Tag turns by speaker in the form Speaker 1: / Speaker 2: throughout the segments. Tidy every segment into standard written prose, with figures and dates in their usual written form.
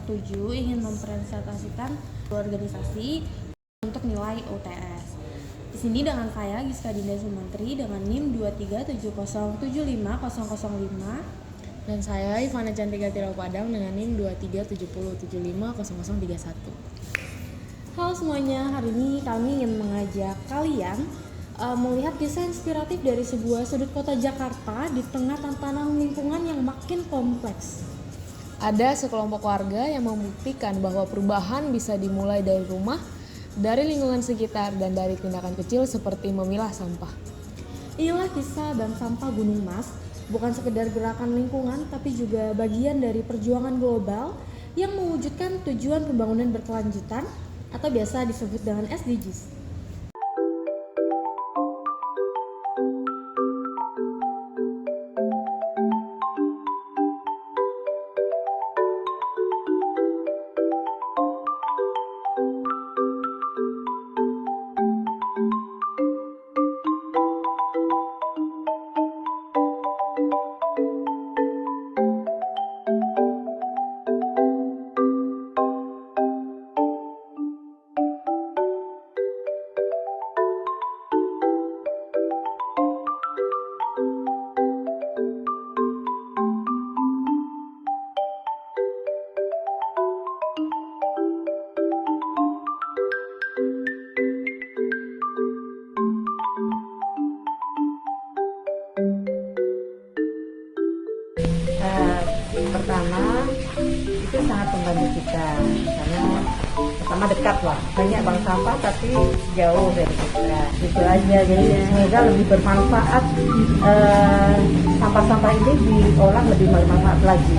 Speaker 1: 7 ingin mempresentasikan organisasi untuk nilai UTS. Di sini dengan saya Giska Dinda Sumantri dengan NIM 237075005
Speaker 2: dan saya Ivana Cantika Tirapadang dengan NIM 23707500031.
Speaker 1: Halo semuanya, hari ini kami ingin mengajak kalian melihat kisah inspiratif dari sebuah sudut kota Jakarta di tengah tantangan lingkungan yang makin kompleks.
Speaker 2: Ada sekelompok warga yang membuktikan bahwa perubahan bisa dimulai dari rumah, dari lingkungan sekitar, dan dari tindakan kecil seperti memilah sampah.
Speaker 1: Inilah kisah Bank Sampah Gunung Mas, bukan sekedar gerakan lingkungan tapi juga bagian dari perjuangan global yang mewujudkan tujuan pembangunan berkelanjutan atau biasa disebut dengan SDGs.
Speaker 3: Pertama itu sangat membantu kita karena pertama dekat lah, banyak bank sampah tapi jauh dari kita, gitu aja. Jadi semoga lebih bermanfaat, sampah-sampah ini diolah lebih bermanfaat lagi.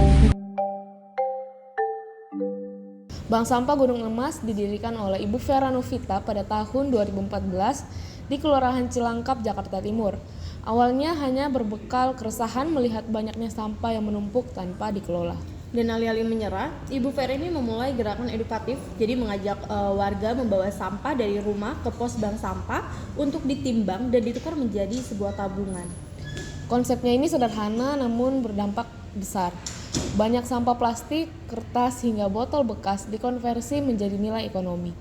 Speaker 2: Bank Sampah Gunung Emas didirikan oleh Ibu Vera Novita pada tahun 2014 di Kelurahan Cilangkap, Jakarta Timur. Awalnya hanya berbekal keresahan melihat banyaknya sampah yang menumpuk tanpa dikelola.
Speaker 1: Dan alih-alih menyerah, Ibu Vera ini memulai gerakan edukatif, jadi mengajak warga membawa sampah dari rumah ke pos bank sampah untuk ditimbang dan ditukar menjadi sebuah tabungan.
Speaker 2: Konsepnya ini sederhana namun berdampak besar. Banyak sampah plastik, kertas, hingga botol bekas dikonversi menjadi nilai ekonomi.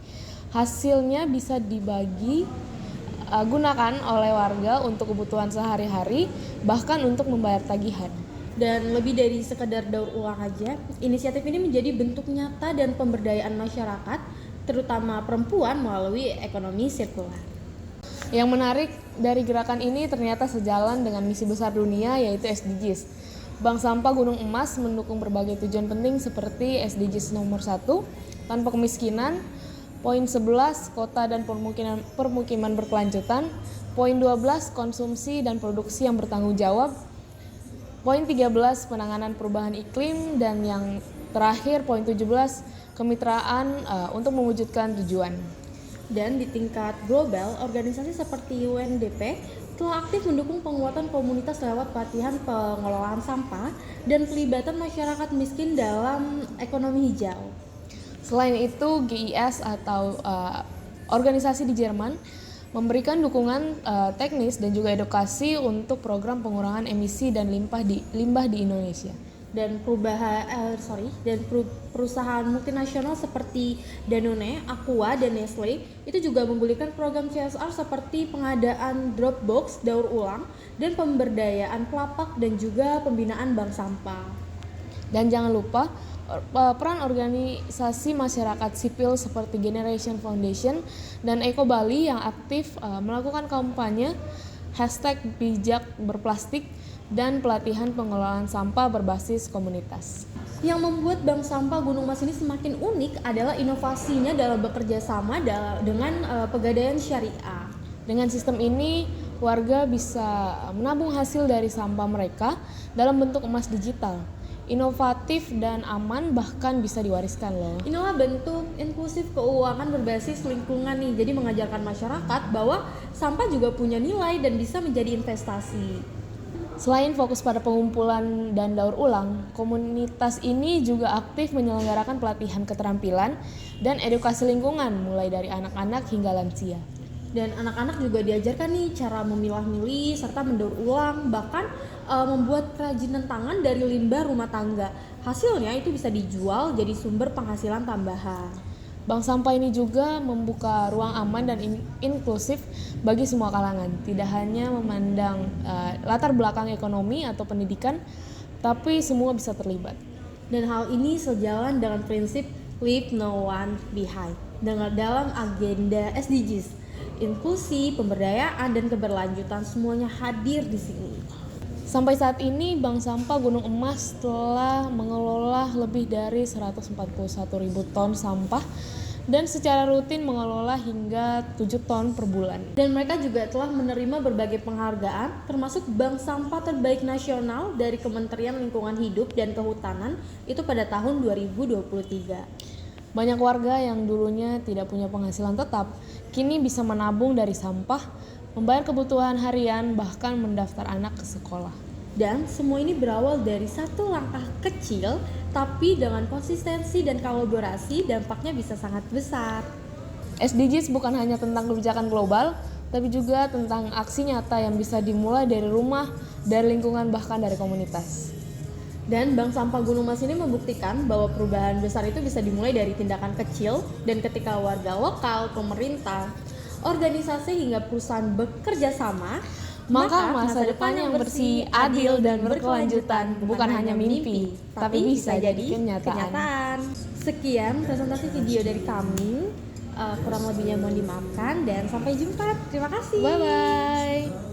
Speaker 2: Hasilnya bisa dibagi gunakan oleh warga untuk kebutuhan sehari-hari, bahkan untuk membayar tagihan.
Speaker 1: Dan lebih dari sekedar daur ulang aja, inisiatif ini menjadi bentuk nyata dan pemberdayaan masyarakat, terutama perempuan melalui ekonomi sirkular.
Speaker 2: Yang menarik dari gerakan ini ternyata sejalan dengan misi besar dunia, yaitu SDGs. Bank Sampah Gunung Emas mendukung berbagai tujuan penting seperti SDGs nomor 1, tanpa kemiskinan, poin 11, kota dan permukiman berkelanjutan, poin 12, konsumsi dan produksi yang bertanggung jawab, poin 13, penanganan perubahan iklim, dan yang terakhir poin 17, kemitraan untuk mewujudkan tujuan.
Speaker 1: Dan di tingkat global, organisasi seperti UNDP telah aktif mendukung penguatan komunitas lewat pelatihan pengelolaan sampah dan pelibatan masyarakat miskin dalam ekonomi hijau.
Speaker 2: Selain itu, GIS atau organisasi di Jerman memberikan dukungan teknis dan juga edukasi untuk program pengurangan emisi dan limbah di Indonesia.
Speaker 1: Dan perusahaan multinasional seperti Danone, Aqua, dan Nestle itu juga menggulirkan program CSR seperti pengadaan drop box daur ulang dan pemberdayaan pelapak dan juga pembinaan bank sampah.
Speaker 2: Dan jangan lupa peran organisasi masyarakat sipil seperti Generation Foundation dan Eko Bali yang aktif melakukan kampanye #bijak berplastik dan pelatihan pengelolaan sampah berbasis komunitas.
Speaker 1: Yang membuat Bank Sampah Gunung Mas ini semakin unik adalah inovasinya dalam bekerja sama dengan Pegadaian Syariah.
Speaker 2: Dengan sistem ini, warga bisa menabung hasil dari sampah mereka dalam bentuk emas digital. Inovatif dan aman, bahkan bisa diwariskan loh.
Speaker 1: Inilah bentuk inklusif keuangan berbasis lingkungan nih. Jadi mengajarkan masyarakat bahwa sampah juga punya nilai dan bisa menjadi investasi.
Speaker 2: Selain fokus pada pengumpulan dan daur ulang, komunitas ini juga aktif menyelenggarakan pelatihan keterampilan dan edukasi lingkungan mulai dari anak-anak hingga lansia.
Speaker 1: Dan anak-anak juga diajarkan nih cara memilah-milih serta mendaur ulang, bahkan membuat kerajinan tangan dari limbah rumah tangga. Hasilnya itu bisa dijual jadi sumber penghasilan tambahan.
Speaker 2: Bank sampah ini juga membuka ruang aman dan inklusif bagi semua kalangan, tidak hanya memandang latar belakang ekonomi atau pendidikan, tapi semua bisa terlibat.
Speaker 1: Dan hal ini sejalan dengan prinsip Leave No One Behind dalam agenda SDGs. Inklusi, pemberdayaan, dan keberlanjutan semuanya hadir di sini.
Speaker 2: Sampai saat ini, Bank Sampah Gunung Emas telah mengelola lebih dari 141.000 ton sampah dan secara rutin mengelola hingga 7 ton per bulan.
Speaker 1: Dan mereka juga telah menerima berbagai penghargaan, termasuk Bank Sampah Terbaik Nasional dari Kementerian Lingkungan Hidup dan Kehutanan itu pada tahun 2023.
Speaker 2: Banyak warga yang dulunya tidak punya penghasilan tetap, kini bisa menabung dari sampah, membayar kebutuhan harian, bahkan mendaftar anak ke sekolah.
Speaker 1: Dan semua ini berawal dari satu langkah kecil, tapi dengan konsistensi dan kolaborasi dampaknya bisa sangat besar.
Speaker 2: SDGs bukan hanya tentang kebijakan global, tapi juga tentang aksi nyata yang bisa dimulai dari rumah, dari lingkungan, bahkan dari komunitas.
Speaker 1: Dan Bank Sampah Gunung Mas ini membuktikan bahwa perubahan besar itu bisa dimulai dari tindakan kecil, dan ketika warga lokal, pemerintah, organisasi hingga perusahaan bekerja sama,
Speaker 2: maka masa depan yang bersih, adil, dan berkelanjutan bukan hanya mimpi, tapi bisa jadi kenyataan.
Speaker 1: Sekian presentasi video dari kami, kurang lebihnya mohon dimaafkan dan sampai jumpa. Terima kasih.
Speaker 2: Bye-bye.